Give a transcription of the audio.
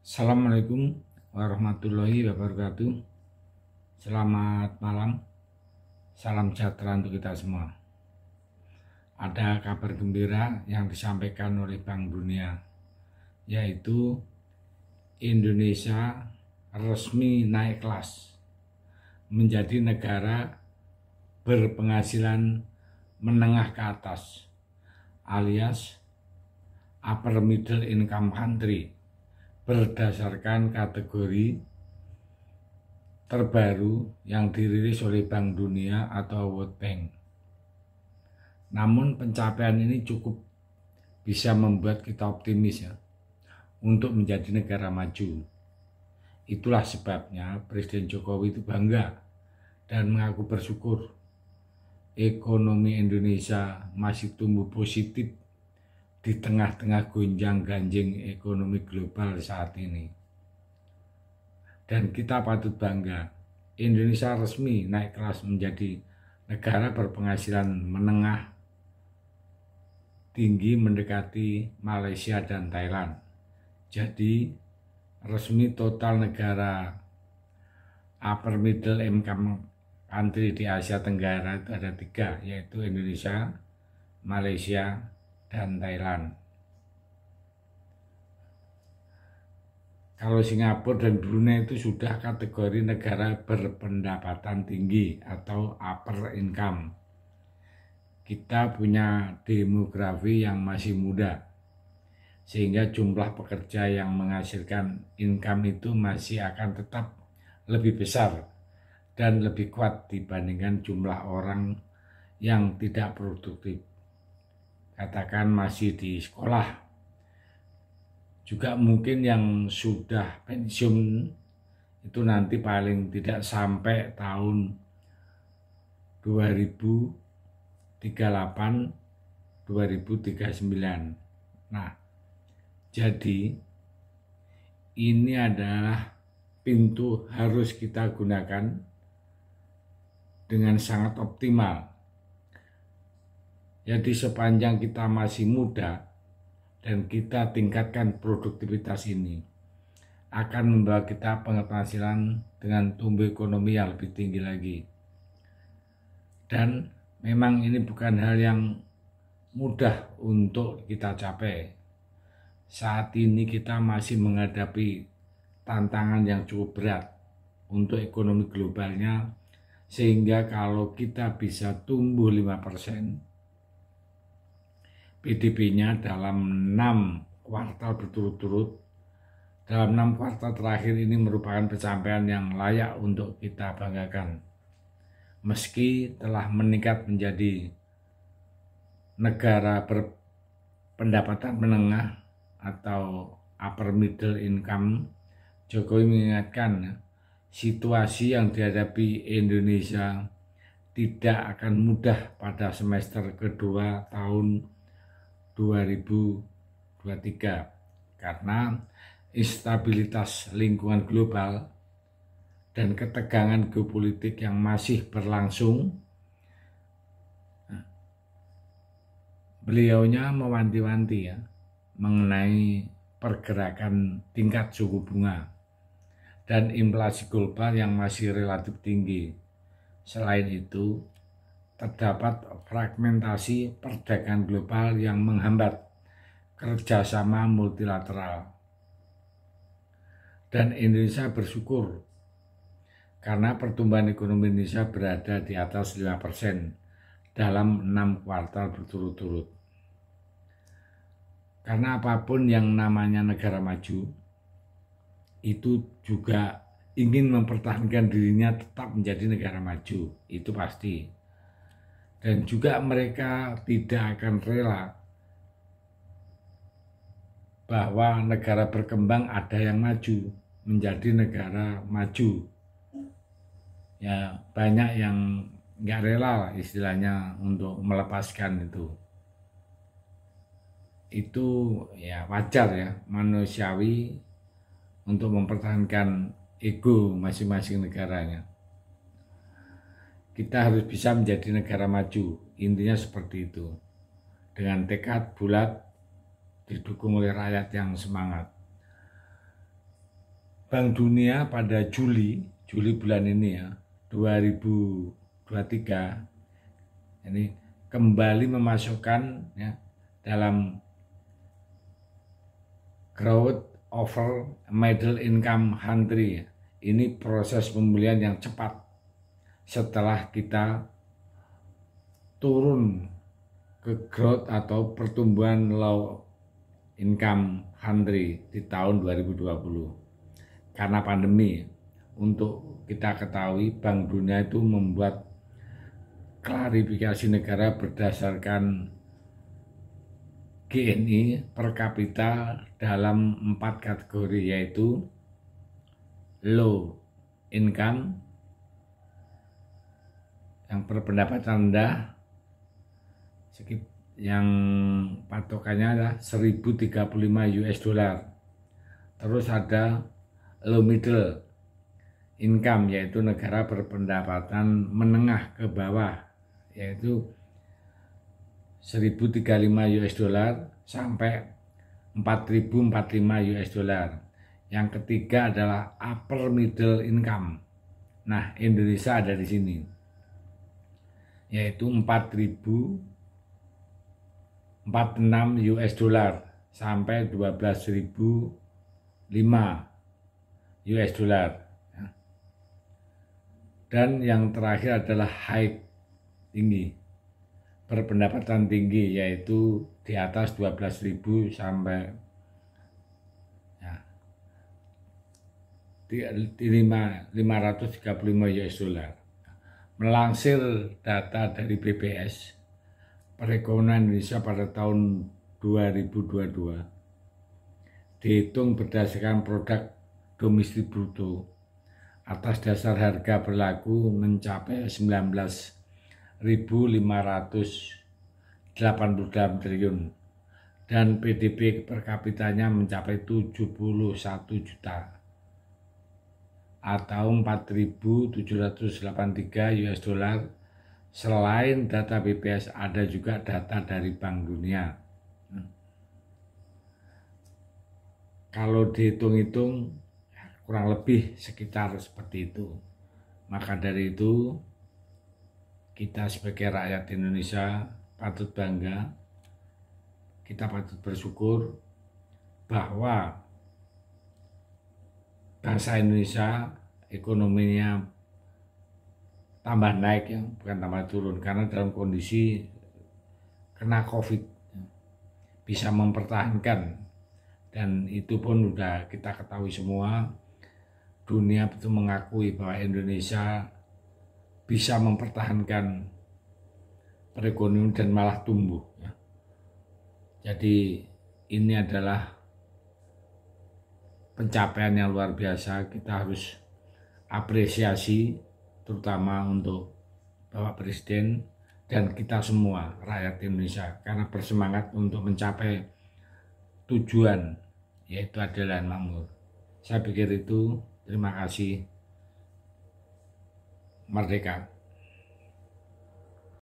Assalamualaikum warahmatullahi wabarakatuh. Selamat malam, salam sejahtera untuk kita semua. Ada kabar gembira yang disampaikan oleh Bank Dunia, yaitu Indonesia resmi naik kelas menjadi negara berpenghasilan menengah ke atas, alias upper middle income country, berdasarkan kategori terbaru yang dirilis oleh Bank Dunia atau World Bank. Namun pencapaian ini cukup bisa membuat kita optimis ya, untuk menjadi negara maju. Itulah sebabnya Presiden Jokowi itu bangga dan mengaku bersyukur ekonomi Indonesia masih tumbuh positif di tengah-tengah gonjang-ganjing ekonomi global saat ini. Dan kita patut bangga, Indonesia resmi naik kelas menjadi negara berpenghasilan menengah tinggi mendekati Malaysia dan Thailand. Jadi resmi total negara upper middle income country di Asia Tenggara itu ada 3, yaitu Indonesia, Malaysia, dan Thailand. Kalau Singapura dan Brunei itu sudah kategori negara berpendapatan tinggi atau upper income. Kita punya demografi yang masih muda, sehingga jumlah pekerja yang menghasilkan income itu masih akan tetap lebih besar dan lebih kuat dibandingkan jumlah orang yang tidak produktif. Katakan masih di sekolah, juga mungkin yang sudah pensiun itu nanti paling tidak sampai tahun 2038-2039. Nah, jadi ini adalah pintu harus kita gunakan dengan sangat optimal. Jadi sepanjang kita masih muda dan kita tingkatkan produktivitas ini, akan membawa kita penghasilan dengan tumbuh ekonomi yang lebih tinggi lagi. Dan memang ini bukan hal yang mudah untuk kita capai. Saat ini kita masih menghadapi tantangan yang cukup berat untuk ekonomi globalnya, sehingga kalau kita bisa tumbuh 5%, PDB-nya dalam 6 kuartal berturut-turut, dalam 6 kuartal terakhir ini merupakan pencapaian yang layak untuk kita banggakan. Meski telah meningkat menjadi negara berpendapatan menengah atau upper middle income, Jokowi mengingatkan situasi yang dihadapi Indonesia tidak akan mudah pada semester kedua tahun 2023 karena instabilitas lingkungan global dan ketegangan geopolitik yang masih berlangsung. Beliaunya mewanti-wanti ya mengenai pergerakan tingkat suku bunga dan inflasi global yang masih relatif tinggi. Selain itu, terdapat fragmentasi perdagangan global yang menghambat kerjasama multilateral. Dan Indonesia bersyukur karena pertumbuhan ekonomi Indonesia berada di atas 5% dalam 6 kuartal berturut-turut. Karena apapun yang namanya negara maju, itu juga ingin mempertahankan dirinya tetap menjadi negara maju, itu pasti. Dan juga mereka tidak akan rela bahwa negara berkembang ada yang maju menjadi negara maju. Ya banyak yang nggak rela lah istilahnya untuk melepaskan itu. Itu ya wajar ya, manusiawi untuk mempertahankan ego masing-masing negaranya. Kita harus bisa menjadi negara maju, intinya seperti itu. Dengan tekad bulat, didukung oleh rakyat yang semangat. Bank Dunia pada Juli bulan ini ya 2023 ini kembali memasukkan ya dalam growth over middle income country. Ini proses pemulihan yang cepat setelah kita turun ke growth atau pertumbuhan low income country di tahun 2020 karena pandemi. Untuk kita ketahui, Bank Dunia itu membuat klarifikasi negara berdasarkan GNI per kapita dalam 4 kategori, yaitu low income yang berpendapatan rendah, yang patokannya adalah 1035 US dollar. Terus ada low middle income, yaitu negara berpendapatan menengah ke bawah, yaitu 1035 US dollar sampai 4045 US dollar. Yang ketiga adalah upper middle income. Nah, Indonesia ada di sini, yaitu 4046 US dollar sampai 12.005 US dollar. Dan yang terakhir adalah high, tinggi, berpendapatan tinggi, yaitu di atas 12.000 sampai ya, 535 US dollar. Melansir data dari BPS, perekonomian Indonesia pada tahun 2022 dihitung berdasarkan produk domestik bruto atas dasar harga berlaku mencapai 19.588 triliun dan PDB per kapitanya mencapai 71 juta atau 4.783 US dollar. Selain data BPS ada juga data dari Bank Dunia. Kalau dihitung-hitung kurang lebih sekitar seperti itu. Maka dari itu kita sebagai rakyat Indonesia patut bangga, kita patut bersyukur bahwa bangsa Indonesia ekonominya tambah naik ya, bukan tambah turun, karena dalam kondisi kena COVID bisa mempertahankan, dan itu pun sudah kita ketahui semua. Dunia itu mengakui bahwa Indonesia bisa mempertahankan perekonomian dan malah tumbuh. Ya. Jadi ini adalah pencapaian yang luar biasa. Kita harus apresiasi, terutama untuk Bapak Presiden dan kita semua rakyat Indonesia, karena bersemangat untuk mencapai tujuan, yaitu adil dan makmur. Saya pikir itu. Terima kasih. Merdeka.